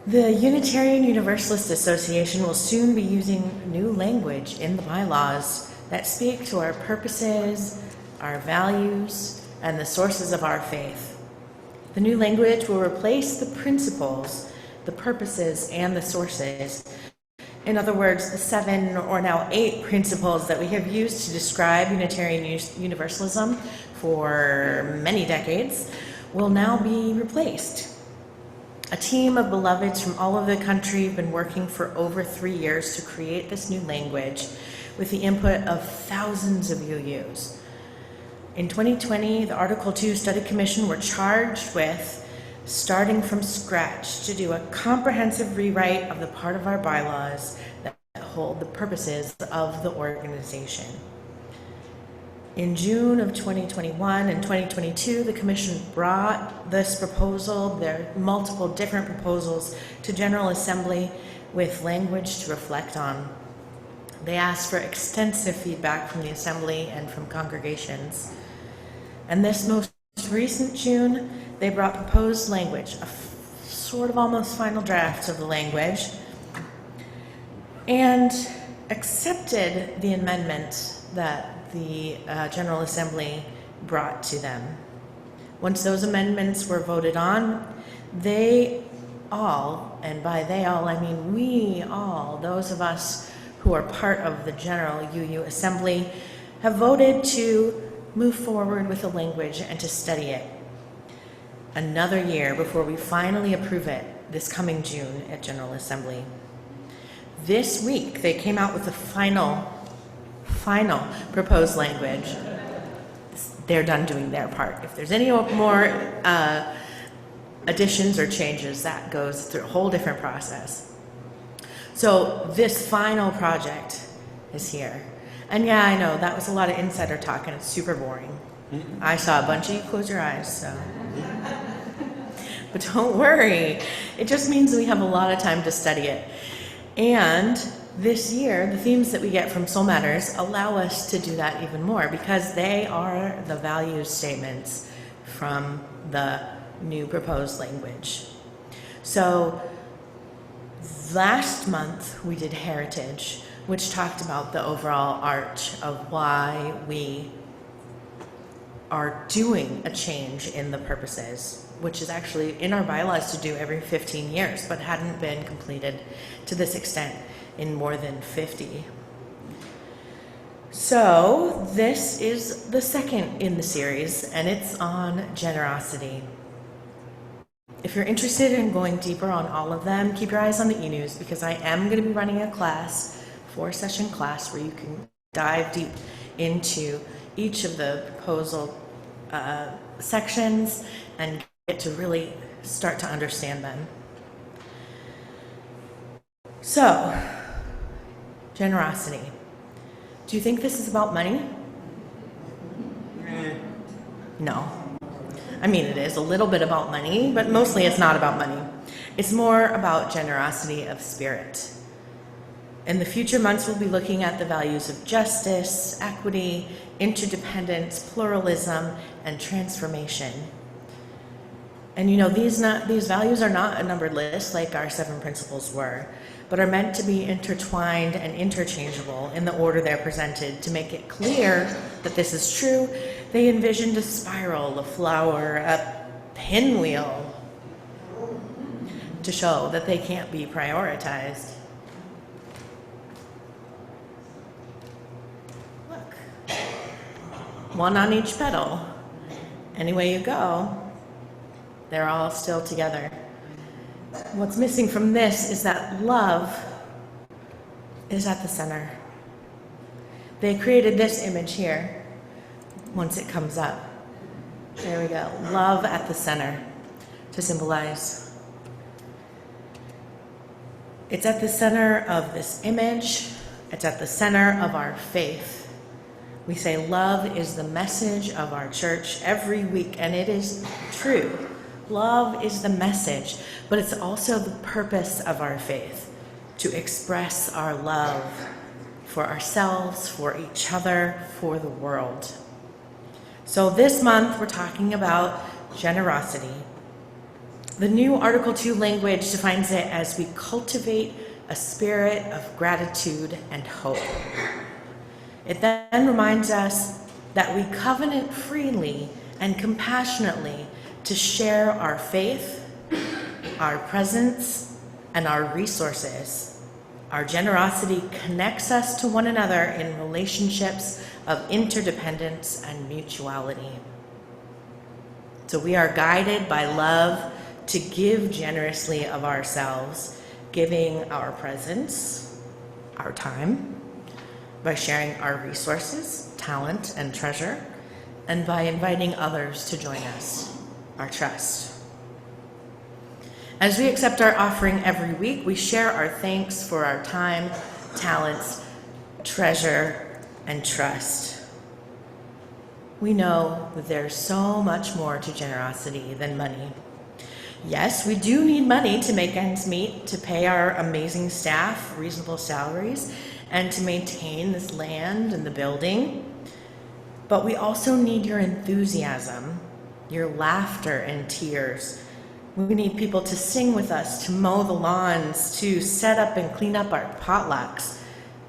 The Unitarian Universalist Association will soon be using new language in the bylaws that speak to our purposes, our values, and the sources of our faith. The new language will replace the principles, the purposes, and the sources. In other words, the 7 or now 8 principles that we have used to describe Unitarian Universalism for many decades will now be replaced. A team of beloveds from all over the country have been working for over 3 years to create this new language with the input of thousands of UUs. In 2020, the Article 2 Study Commission were charged with starting from scratch to do a comprehensive rewrite of the part of our bylaws that hold the purposes of the organization. In June of 2021 and 2022, the Commission brought this proposal, there are multiple different proposals, to General Assembly with language to reflect on. They asked for extensive feedback from the Assembly and from congregations. And this most recent June, they brought proposed language, a sort of almost final draft of the language, and accepted the amendment that the General Assembly brought to them. Once those amendments were voted on, they all, and by they all I mean we all, those of us who are part of the General UU Assembly, have voted to move forward with the language and to study it. Another year before we finally approve it this coming June at General Assembly. This week they came out with the final proposed language. They're done doing their part. If there's any more additions or changes, that goes through a whole different process. So this final project is here. And yeah, I know, that was a lot of insider talk and it's super boring. I saw a bunch of you close your eyes, so. But don't worry, it just means we have a lot of time to study it. And this year, the themes that we get from Soul Matters allow us to do that even more because they are the value statements from the new proposed language. So last month we did Heritage, which talked about the overall arch of why we are doing a change in the purposes, which is actually in our bylaws to do every 15 years, but hadn't been completed to this extent in more than 50. So this is the second in the series, and it's on generosity. If you're interested in going deeper on all of them, keep your eyes on the e-news because I am going to be running a class, 4-session class, where you can dive deep into each of the proposal sections and get to really start to understand them. So, generosity. Do you think this is about money? No. I mean, it is a little bit about money, but mostly it's not about money. It's more about generosity of spirit. In the future months, we'll be looking at the values of justice, equity, interdependence, pluralism, and transformation. And you know, these values are not a numbered list like our 7 principles were, but are meant to be intertwined and interchangeable in the order they're presented. To make it clear that this is true, they envisioned a spiral, a flower, a pinwheel, to show that they can't be prioritized. Look, one on each petal. Any way you go, they're all still together. What's missing from this is that love is at the center. They created this image here once it comes up. There we go. Love at the center to symbolize. It's at the center of this image. It's at the center of our faith. We say love is the message of our church every week, and it is true. Love is the message, but it's also the purpose of our faith, to express our love for ourselves, for each other, for the world. So this month we're talking about generosity. The new Article 2 language defines it as we cultivate a spirit of gratitude and hope. It then reminds us that we covenant freely and compassionately to share our faith, our presence, and our resources. Our generosity connects us to one another in relationships of interdependence and mutuality. So we are guided by love to give generously of ourselves, giving our presence, our time, by sharing our resources, talent, and treasure, and by inviting others to join us, our trust. As we accept our offering every week, we share our thanks for our time, talents, treasure, and trust. We know that there's so much more to generosity than money. Yes, we do need money to make ends meet, to pay our amazing staff reasonable salaries, and to maintain this land and the building. But we also need your enthusiasm, your laughter and tears. We need people to sing with us, to mow the lawns, to set up and clean up our potlucks.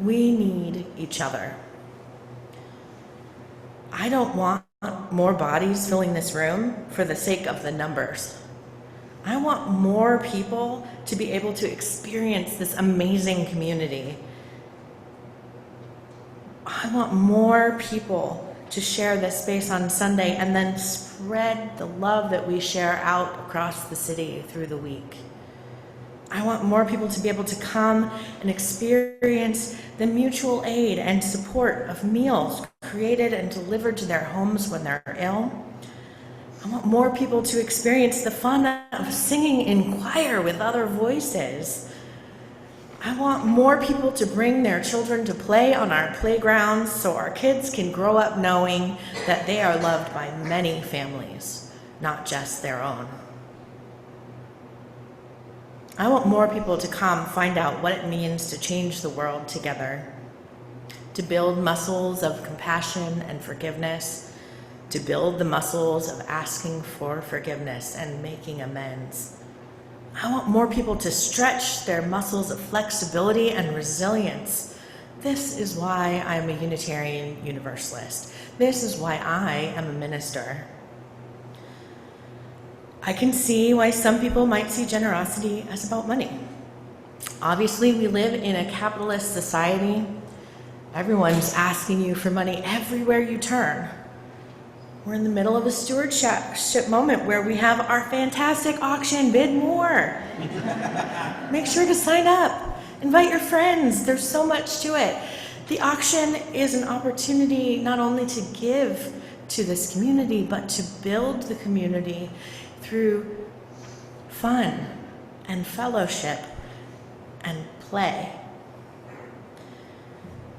We need each other. I don't want more bodies filling this room for the sake of the numbers. I want more people to be able to experience this amazing community. I want more people to share this space on Sunday and then spread the love that we share out across the city through the week. I want more people to be able to come and experience the mutual aid and support of meals created and delivered to their homes when they're ill. I want more people to experience the fun of singing in choir with other voices. I want more people to bring their children to play on our playgrounds so our kids can grow up knowing that they are loved by many families, not just their own. I want more people to come find out what it means to change the world together, to build muscles of compassion and forgiveness, to build the muscles of asking for forgiveness and making amends. I want more people to stretch their muscles of flexibility and resilience. This is why I'm a Unitarian Universalist. This is why I am a minister. I can see why some people might see generosity as about money. Obviously, we live in a capitalist society. Everyone's asking you for money everywhere you turn. We're in the middle of a stewardship moment where we have our fantastic auction, Bid More. Make sure to sign up. Invite your friends. There's so much to it. The auction is an opportunity not only to give to this community, but to build the community through fun and fellowship and play.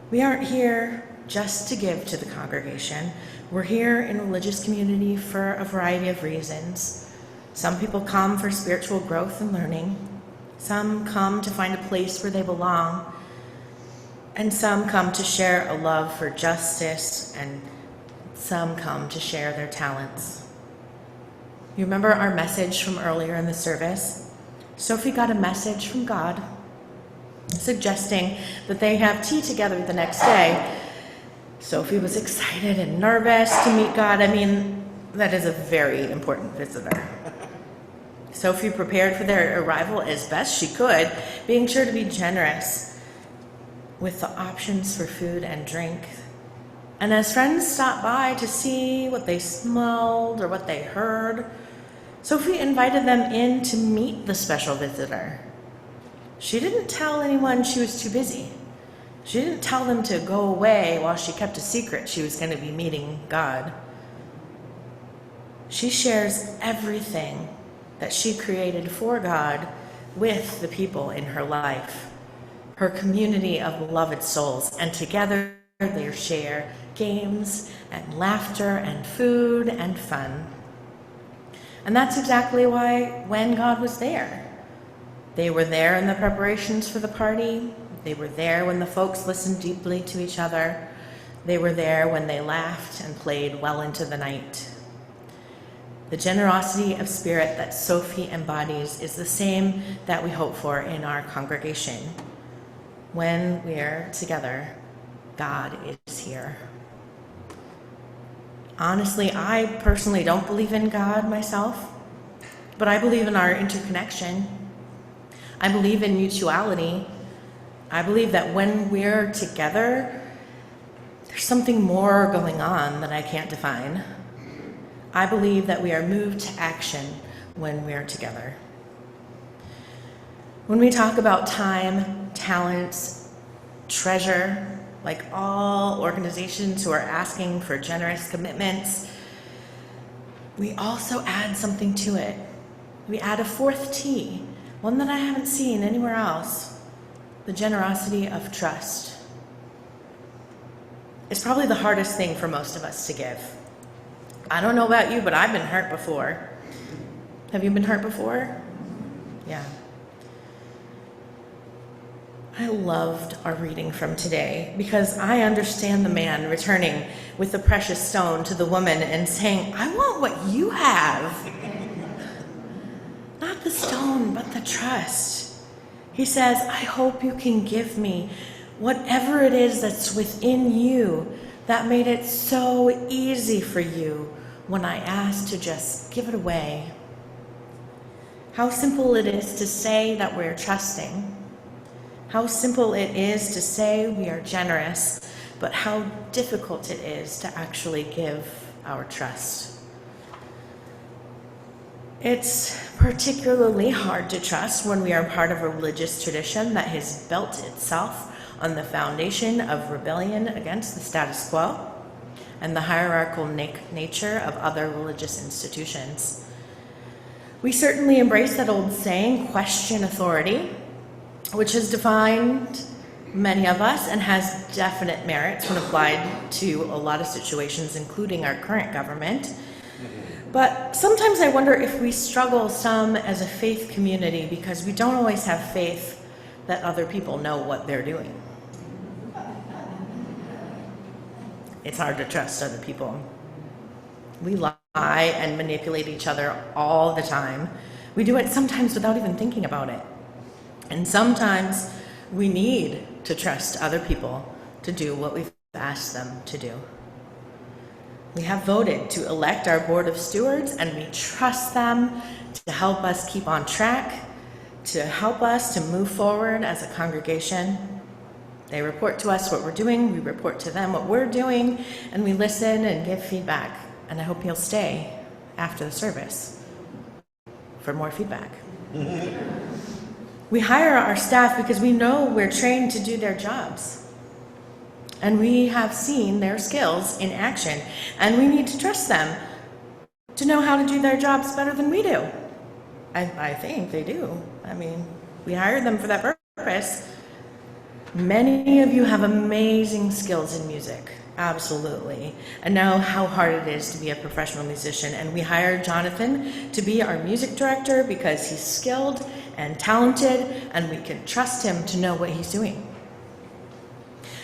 We aren't here just to give to the congregation. We're here in a religious community for a variety of reasons. Some people come for spiritual growth and learning. Some come to find a place where they belong. And some come to share a love for justice, and some come to share their talents. You remember our message from earlier in the service? Sophie got a message from God suggesting that they have tea together the next day. Sophie was excited and nervous to meet God. I mean, that is a very important visitor. Sophie prepared for their arrival as best she could, being sure to be generous with the options for food and drink. And as friends stopped by to see what they smelled or what they heard, Sophie invited them in to meet the special visitor. She didn't tell anyone she was too busy. She didn't tell them to go away while she kept a secret she was going to be meeting God. She shares everything that she created for God with the people in her life, her community of beloved souls, and together they share games and laughter and food and fun. And that's exactly why when God was there. They were there in the preparations for the party. They were there when the folks listened deeply to each other. They were there when they laughed and played well into the night. The generosity of spirit that Sophie embodies is the same that we hope for in our congregation. When we're together, God is here. Honestly, I personally don't believe in God myself, but I believe in our interconnection. I believe in mutuality. I believe that when we're together, there's something more going on that I can't define. I believe that we are moved to action when we're together. When we talk about time, talents, treasure, like all organizations who are asking for generous commitments, we also add something to it. We add a fourth T, one that I haven't seen anywhere else: the generosity of trust. It's probably the hardest thing for most of us to give. I don't know about you, but I've been hurt before. Have you been hurt before? Yeah. I loved our reading from today because I understand the man returning with the precious stone to the woman and saying, "I want what you have." Not the stone, but the trust. He says, "I hope you can give me whatever it is that's within you that made it so easy for you when I asked to just give it away." How simple it is to say that we're trusting. How simple it is to say we are generous, but how difficult it is to actually give our trust. It's particularly hard to trust when we are part of a religious tradition that has built itself on the foundation of rebellion against the status quo and the hierarchical nature of other religious institutions. We certainly embrace that old saying, "Question authority," which has defined many of us and has definite merits when applied to a lot of situations, including our current government. But sometimes I wonder if we struggle some as a faith community because we don't always have faith that other people know what they're doing. It's hard to trust other people. We lie and manipulate each other all the time. We do it sometimes without even thinking about it. And sometimes we need to trust other people to do what we've asked them to do. We have voted to elect our board of stewards, and we trust them to help us keep on track, to help us to move forward as a congregation. They report to us what we're doing, we report to them what we're doing, and we listen and give feedback. And I hope you'll stay after the service for more feedback. We hire our staff because we know we're trained to do their jobs. And we have seen their skills in action. And we need to trust them to know how to do their jobs better than we do. I think they do. I mean, we hired them for that purpose. Many of you have amazing skills in music. Absolutely. And know how hard it is to be a professional musician. And we hired Jonathan to be our music director because he's skilled and talented, and we can trust him to know what he's doing.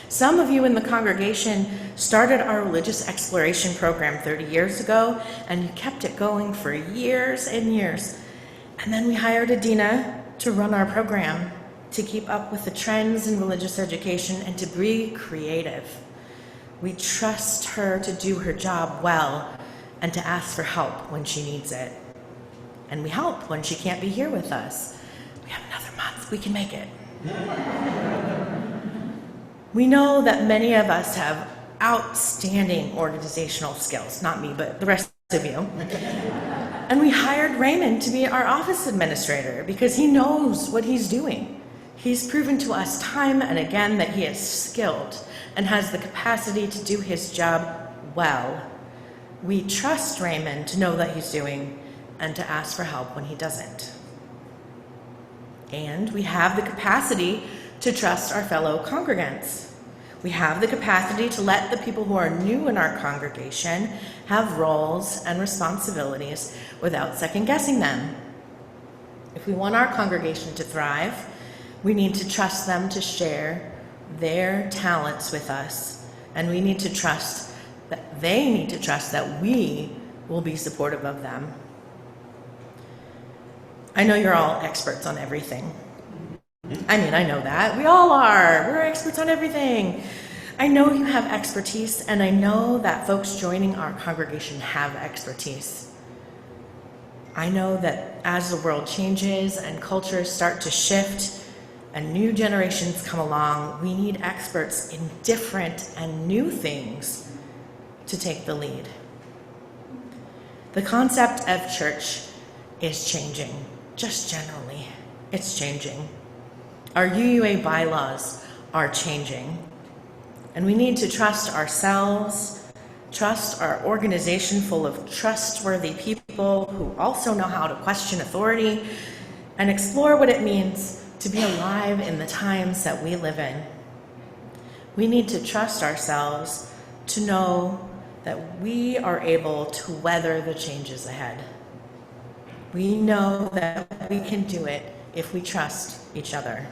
Some of you in the congregation started our religious exploration program 30 years ago, and you kept it going for years and years. And then we hired Adina to run our program, to keep up with the trends in religious education and to be creative. We trust her to do her job well and to ask for help when she needs it. And we help when she can't be here with us. We have another month, we can make it. We know that many of us have outstanding organizational skills, not me, but the rest of you. And we hired Raymond to be our office administrator because he knows what he's doing. He's proven to us time and again that he is skilled and has the capacity to do his job well. We trust Raymond to know that he's doing and to ask for help when he doesn't. And we have the capacity to trust our fellow congregants. We have the capacity to let the people who are new in our congregation have roles and responsibilities without second-guessing them. If we want our congregation to thrive, we need to trust them to share their talents with us, and we need to trust that they need to trust that we will be supportive of them. I know you're all experts on everything. I mean, I know that. We all are. We're experts on everything. I know you have expertise, and I know that folks joining our congregation have expertise. I know that as the world changes and cultures start to shift and new generations come along, we need experts in different and new things to take the lead. The concept of church is changing, just generally. It's changing. Our UUA bylaws are changing, and we need to trust ourselves, trust our organization full of trustworthy people who also know how to question authority and explore what it means to be alive in the times that we live in. We need to trust ourselves to know that we are able to weather the changes ahead. We know that we can do it if we trust each other.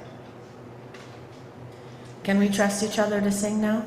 Can we trust each other to sing now?